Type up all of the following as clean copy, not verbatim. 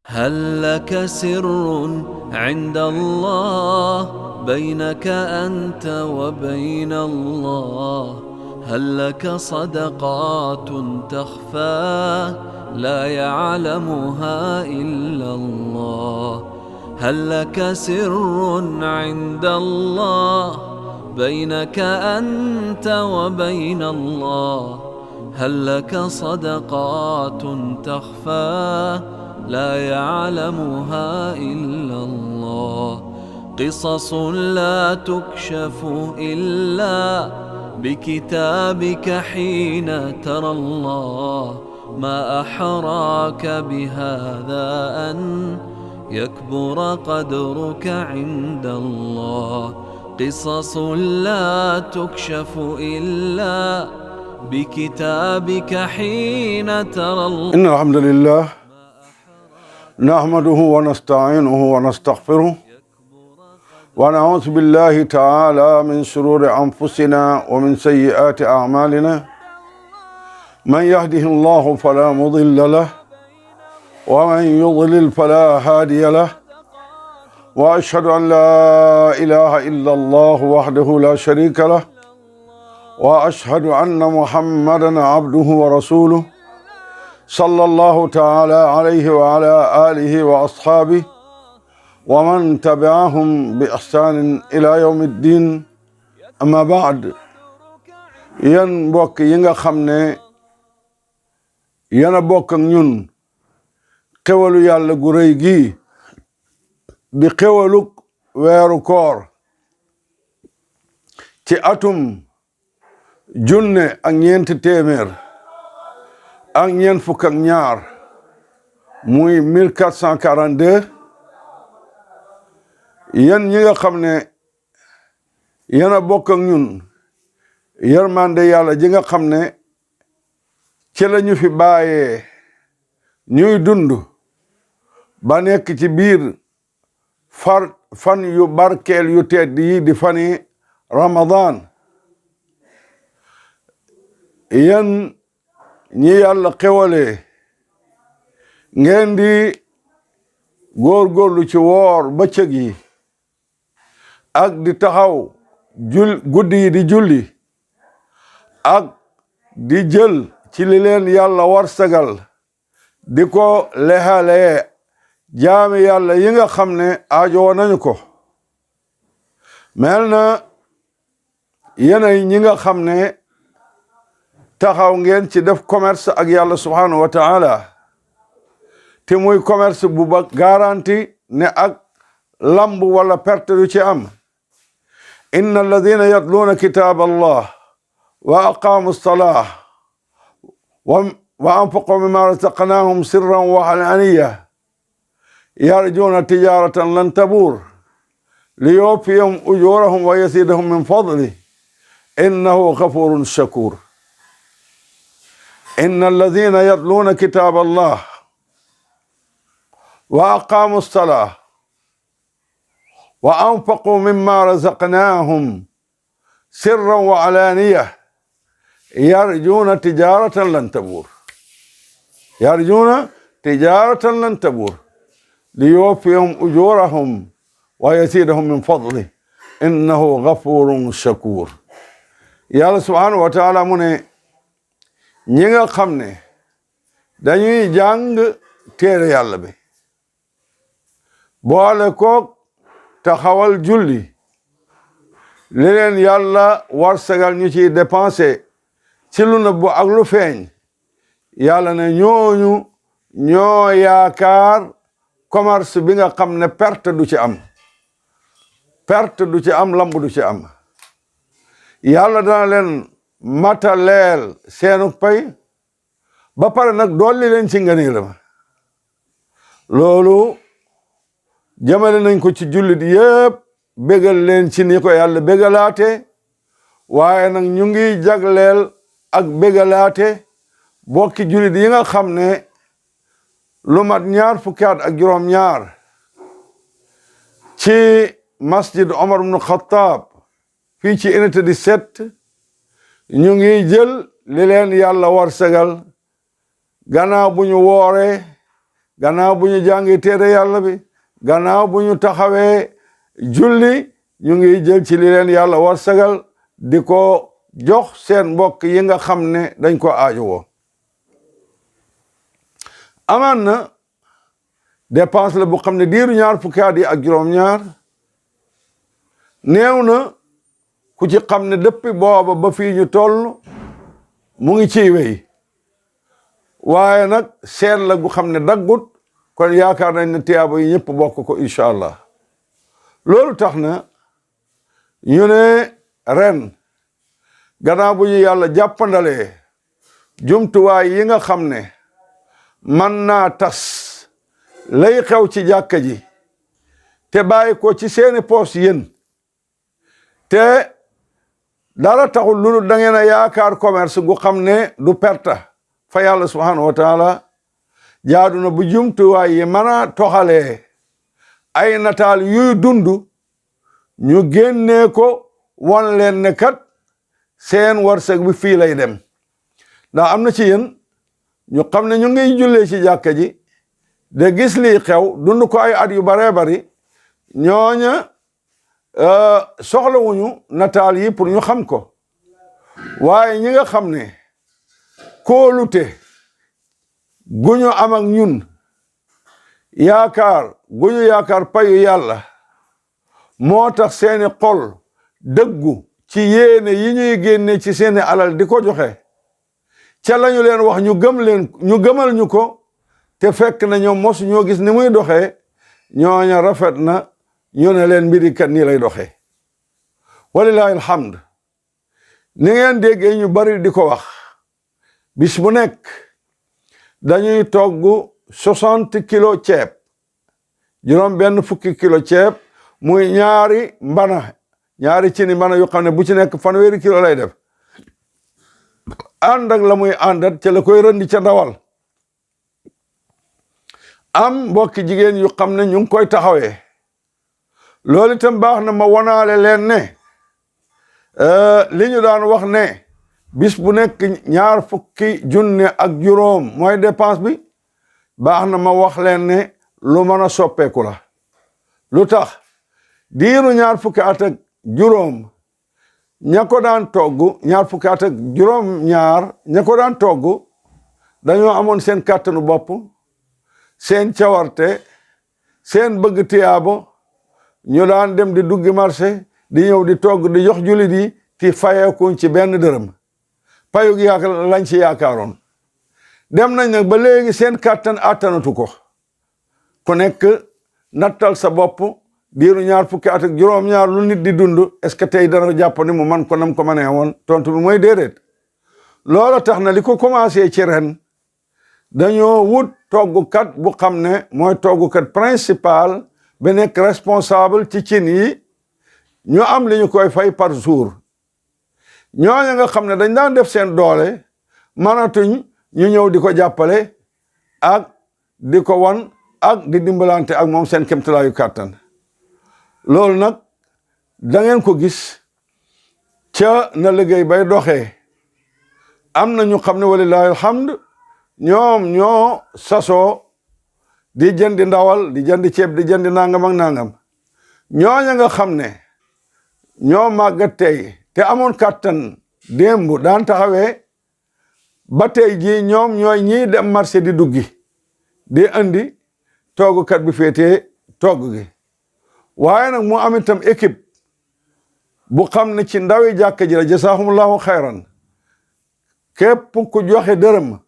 هل لك سر عند الله بينك أنت وبين الله؟ هل لك صدقات تخفى لا يعلمها إلا الله؟ هل لك سر عند الله بينك أنت وبين الله؟ هل لك صدقات تخفى لا يعلمها إلا الله؟ قصص لا تكشف إلا بكتابك حين ترى الله. ما أحراك بهذا أن يكبر قدرك عند الله. قصص لا تكشف إلا بكتابك حين ترى الله. إن الحمد لله نحمده ونستعينه ونستغفره ونعوذ بالله تعالى من شرور أنفسنا ومن سيئات أعمالنا. من يهده الله فلا مضل له ومن يضلل فلا هادي له. وأشهد أن لا إله إلا الله وحده لا شريك له وأشهد أن محمدا عبده ورسوله صلى الله تعالى عليه وعلى آله وأصحابه ومن تبعهم بإحسان إلى يوم الدين. أما بعد، yéen mbokk yi nga xam ne yéen a bokk ak ñun xéwalu yàlla gu rëy gi di xéwaluk weeru koor ci atum junne ak ñeenti téeméer ak ñeent fukk ak ñaar muy 1442. yéen ñi nga xam ne yéen a bokk ak ñun yërmande yàlla ji nga xam ne ci la ñu fi bàyyee ñuy dund ba nekk ci biir fan yu barkeel yu tedd yi di fani Ramadan. yéen ñi yàlla xewalee ngeen di góorgóorlu ci woor bëccëg yi ak di taxaw guddi yi di julli ak di jël ci li leen yàlla warsagal di ko lexalee jaami yàlla yi nga xam ne aajoo nañu ko. mel na yenay ñi nga xam ne taxaw ngeen ci def commerce ak yàlla subhanahu wa ta'ala te muy commerce bu ba garanti ne ak lamb wala perte du ci am. inna alladina yatluuna kitab allah wa aqaamu alsalah wa anfaqu mimma razaqnahum sirran wa alaniya yarjuuna tijaratan lan tabur liyuwaffiyahum ujurahum wa yazidahum min fadlih innahu ghafurun shakur. إن الذين يتلون كتاب الله وأقاموا الصلاة وأنفقوا مما رزقناهم سرا وعلانية يرجون تجارة لن تبور. يرجون تجارة لن تبور ليوفيهم أجورهم ويزيدهم من فضله إنه غفور شكور. يا الله سبحانه وتعالى من ñi nga xam ne dañuy jàng téere yàlla bi boole koog taxawal julli li leen yàlla warsagal ñu ciy dépensé ci lu nëbbu ak lu feeñ. yàlla ne ñooñu ñoo yaakaar commerce bi nga xam ne perte du ci am, perte du ci am, lamb du ci am. yàlla dana leen mataleel seenu pay ba pare nag dolli leen ci ngëneelam. loolu jëmale nañ ko ci jullit yépp bégal leen ci ni ko yàlla bégalaate, waaye nag ñu ngi jagleel ak bégalaate bokki jullit yi nga xam ne lu mat ñaar fukki at ak juróom-ñaar ci masjid Omar ibn Khattab fii ci unité 17 ñu ngi jël li leen yàlla warsagal gannaaw bu ñu wooree gannaaw bu ñu jàngi téere yàlla bi gannaaw bu ñu taxawee julli ñu ngi jël ci li leen yàlla war sagal di ko jox seen mbokk yi nga xam ne dañ ko aajowoo. amaan na dépense la bu xam ne diiru ñaar fukki at yi ak juróom-ñaar néew na ku ci xam ne depuis booba ba fii ñu toll mu ngi ciy wéy waaye nag seen la gu xam ne daggut kon yaakaar nañ ne tiyaaba yi ñëpp bokk ko incha allah. loolu tax na ñu ne ren gannaaw bu ñu yàlla jàppandalee jumtuwaay yi nga xam ne man naa tas lay xew ci jàkka ji te bàyyi ko ci seeni poos yéen te dara taxul lu da ngeen a yaakaar commerce gu xam ne du perta fa yàlla subhanahu wa taala jaadu na bu jumtuwaay yi mën a toxalee ay nataal yuy dund ñu génnee ko won leen ne kat seen wërsëg bi fii lay dem ndax am na ci yéen ñu xam ne ñu ngi jullee ci jàkka ji de gis lii xew dund ko ay at yu baree bari ñooña soxlawuñu nataal yi pour ñu xam ko waaye ñi nga xam ne kóolute gu ñu am ak ñun yaakaar gu ñu yaakaar payu yàlla moo tax seeni xol dëggu ci yéene yi ñuy génne ci seeni alal di ko joxe ca lañu leen wax ñu gëmal ñu ko te fekk na ñoom mosu ñoo gis ni muy doxee ñooña rafet na ñu ne leen mbiri kat nii lay doxee walillahi alhamd ni ngeen déggee ñu bari di ko wax bis bu nekk dañuy togg 60 kilo ceeb juróom benn fukki kilo ceeb muy ñaari cini mbana yu xam ne bu ci nekk 1 kilo lay def ànd ak la muy àndat ca la koy rëndi ca ndawal am mbokki jigéen yu xam ne ñu ngi koy taxawee loolu itam baax na ma wonaale leen ne li ñu daan wax ne bis bu nekk 20 ak juróom mooy dépense bi baax na ma wax leen ne lu mën a soppeeku la lu tax diiru 20 at ak juróom ña ko daan togg 20 at ak juróom ñaar ña ko daan togg dañoo amoon seen kàttanu bopp seen cawarte seen bëgg tiyaabo ñu daan dem di duggi marché di ñëw di togg di jox jullit yi ti fayeekuñ ci benn dërëm payug yaakaar lañ ci yaakaaroon dem nañ nag ba léegi seen kàttan attanatu ko ku nekk nattal sa bopp diiru 20 at ak juróom-ñaar lu nit di dund est-ce que tey dana jàpp ni mu man ko nam ko mënee woon tontu bi mooy déedéet loola tax na li ko commencé ci ren dañoo wut toggukat bu xam ne mooy toggukat principal ba nekk responsable ci cin yi ñu am li ñu koy fay par jour ñooñu nga xam ne dañ daan def seen doole mënatuñ ñu ñëw di ko jàppale ak di ko wan ak di dimbalante ak moom seen kéemtalaayu kàttan loolu nag da ngeen ko gis ca na liggéey bay doxee am na ñu xam ne walillahi alhamd ñoom ñoo sasoo di jëndi ndawal di jëndi ceeb di jëndi nangam ak nangam ñooña nga xam ne ñoo màggat tey te amoon kàttan démb daan taxawee ba tey jii ñoom ñooy ñii dem marché di duggi di andi toggukat bi féetee togg gi waaye nag mu am itam équipe bu xam ne ci ndawi jàkka ji la jasaahumullahu xayran képp ku joxe dërëm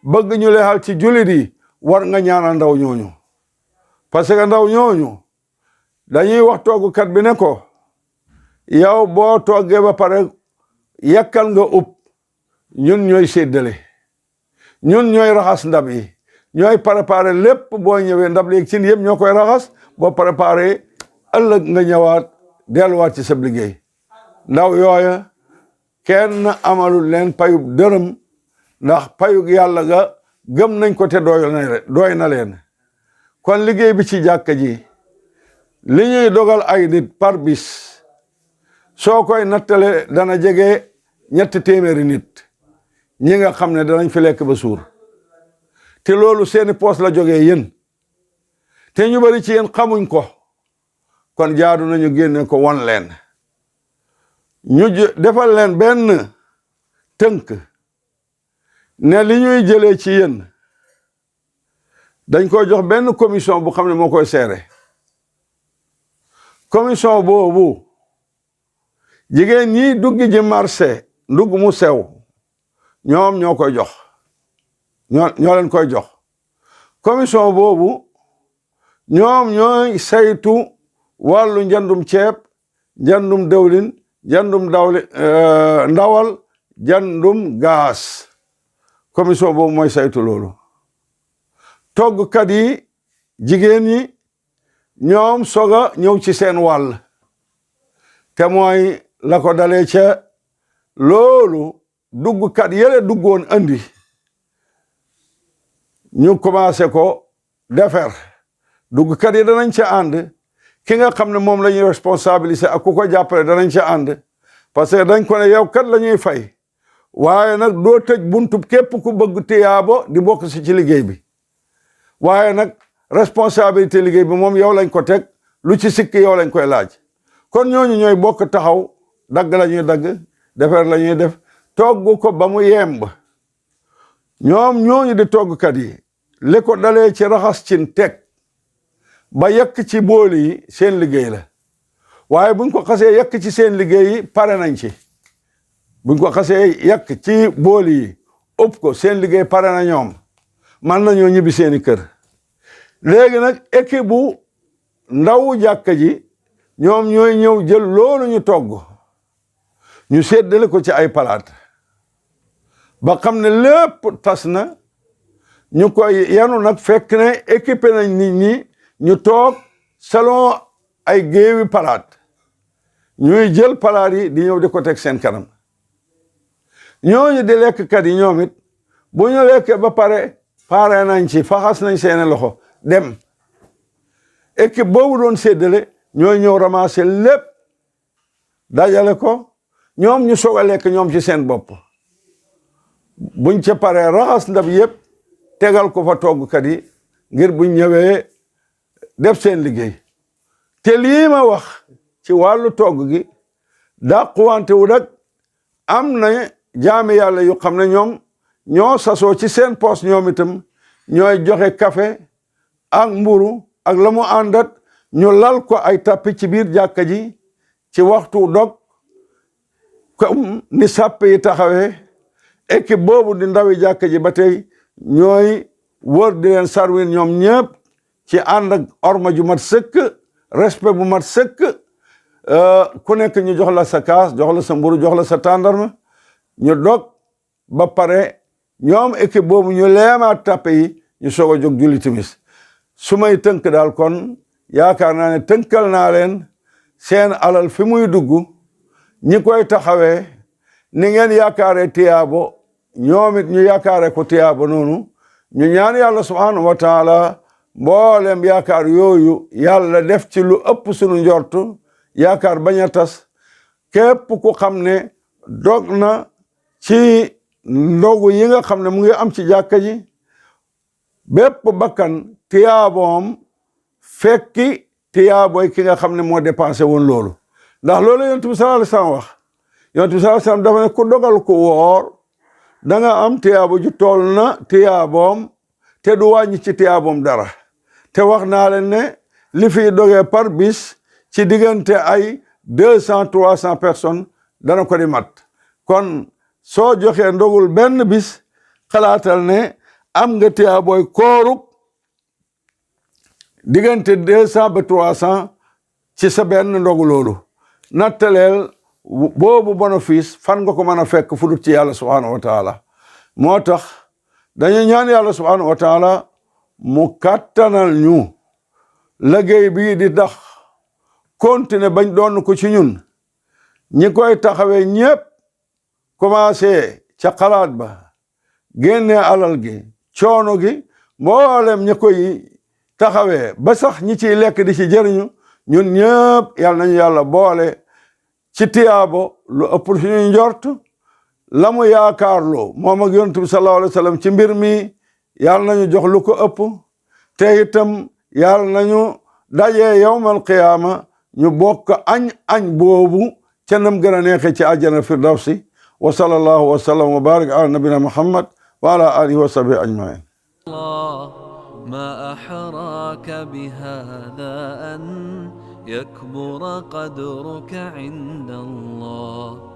bëgg ñu leexal ci jullit yi war nga ñaanal ndaw ñooñu parce que ndaw ñooñu dañuy wax toggukat bi ne ko yow boo toggee ba pare yekkal nga ub ñun ñooy séddale ñun ñooy raxas ndab yi ñooy préparé lépp boo ñëwee ndab léegi ci yëpp ñoo koy raxas boo préparé ëllëg nga ñëwaat delluwaat ci sa liggéey ndaw yooya kenn amalul leen payub dërëm ndax payug yàlla ga gëm nañ ko te doy na leen kon liggéey bi ci jàkka ji li ñuy dogal ay nit par bis soo koy nattale dana jege 300 nit ñi nga xam ne danañ fi lekk ba suur te loolu seeni poos la jógee yéen te ñu bari ci yéen xamuñ ko kon jaadu nañu génne ko won leen ñu defal leen benn tënk ne li ñuy jëlee ci yéen dañ koy jox benn commission bu xam ne moo koy seere commission boobu jigéen ñi dugg ji marché ndugg mu sew ñoom ñoo koy jox ñoo leen koy jox commission boobu ñoom ñooy saytu wàllu njandum ceeb njandum dawlin njandum ndawal njandum gaas commission boobu mooy saytu loolu toggkat yi jigéen ñi ñoom soga ñëw ci seen wàll te mooy la ko dalee ca loolu duggkat yële duggoon andi ñu commencé ko defer duggkat yi danañ ca ànd ki nga xam ne moom la ñuy responsabiliser ak ku ko jàppale danañ ca ànd parce que dañ ko ne yow kat la ñuy fay waaye nag doo tëj buntub képp ku bëgg tiyaabo di bokk si ci liggéey bi waaye nag responsabilité liggéey bi moom yow lañ ko teg lu ci sikki yow lañ koy laaj kon ñooñu ñooy bokk taxaw dagg la ñuy dagg defar la ñuy def togg ko ba mu yemb ñoom ñooñu di toggkat yi li ko dalee ci raxas cin teg ba yekk ci bool yi seen liggéey la waaye buñ ko xasee yekk ci seen liggéey yi pare nañ ci buñ ko xasee yekk ci bool yi ëpp ko seen liggéey pare na ñoom man nañoo ñibbi seeni kër léegi nag équipe bu ndawu jàkka ji ñoom ñooy ñëw jël loolu ñu togg ñu séddale ko ci ay palaat ba xam ne lépp tas na ñu koy yanu nag fekk ne équipé nañ nit ñi ñu toog selon ay géewi palaat ñuy jël palaat yi di ñëw di ko teg seen kanam ñooñu di lekkkat yi ñoom it bu ñu lekkee ba pare nañ ci faxas nañ seeni loxo dem équipe boobu doon séddale ñooy ñëw ramasser lépp dajale ko ñoom ñu soog a lekk ñoom ci seen bopp buñ ca paree raxas ndab yëpp tegal ko fa toggkat yi ngir buñ ñëwee def seen liggéey te lii ma wax ci wàllu togg gi dàquwante wu nag am na jaami yàlla yu xam ne ñoom ñoo sasoo ci seen poos ñoom itam ñooy joxe café ak mburu ak la mu àndat ñu lal ko ay tappi ci biir jàkka ji ci waxtu dog comme ni sàpp yi taxawee équipe boobu di ndawi jàkka ji ba tey ñooy wër di leen sarwin ñoom ñëpp ci ànd ak orma ju mat sëkk respect bu mat sëkk ku nekk ñu jox la sa kaas jox la sa mburu jox la sa tàndarma ñu dog ba pare ñoom équipe boobu ñu leemaat tappe yi ñu soog a jóg julli timis su may tënk daal kon yaakaar naa ne tënkal naa leen seen alal fi muy dugg ñi koy taxawee ni ngeen yaakaaree tiyaabo ñoom it ñu yaakaare ko tiyaabo noonu ñu ñaan yàlla subhanahu wa taala mboolem yaakaar yooyu yàlla def ci lu ëpp sunu njortu yaakaar bañ a tas képp ku xam ne dog na ci ndogu yi nga xam ne mu ngi am ci jàkka ji bépp bakkan tiyaaboom fekki tiyaaboy ki nga xam ne moo dépensé woon loolu ndax loolu yonent bi sallallahu alayhi wasallam wax yonent bi sallallahu alayhi wasallam dafa ne ku dogal ku woor da nga am tiyaabo ju toll na tiyaaboom te du wàññi ci tiyaaboom dara te wax naa leen ne li fiy dogee par bis ci diggante ay 200-300 personnes dana ko di mat kon soo joxee ndogul benn bis xalaatal ne am nga tiyaabooy kooruk diggante 200 ba 300 ci sa benn ndogu loolu nattaleel boobu bénéfice fan nga ko mën a fekk fu dul ci yàlla subhanahu wa taala moo tax dañu ñaan yàlla subhanahu wa taala mu kàttanal ñu liggéey bii di tax continuer bañ doon ko ci ñun ñi koy taxawee ñépp commencé ca xalaat ba génnee alal gi coono gi mboolem ñi koy taxawee ba sax ñi ciy lekk di ci jëriñu ñun ñëpp yàlla nañu yàlla boole ci tiyaabo lu ëpp suñu njort la mu yaakaarloo moom ak yonent bi sallallahu alayhi wa sallam ci mbir mi yàlla nañu jox lu ko ëpp te itam yàlla nañu dajee yawmal qiyaama ñu bokk añ boobu ca nam gën a neexe ci àjjana firdawsi wa sallallahu wa sallam wa barik ala nabina muhammad wa ala alihi wa sahbihi ajmain ما أحراك بهذا أن يكبر قدرك عند الله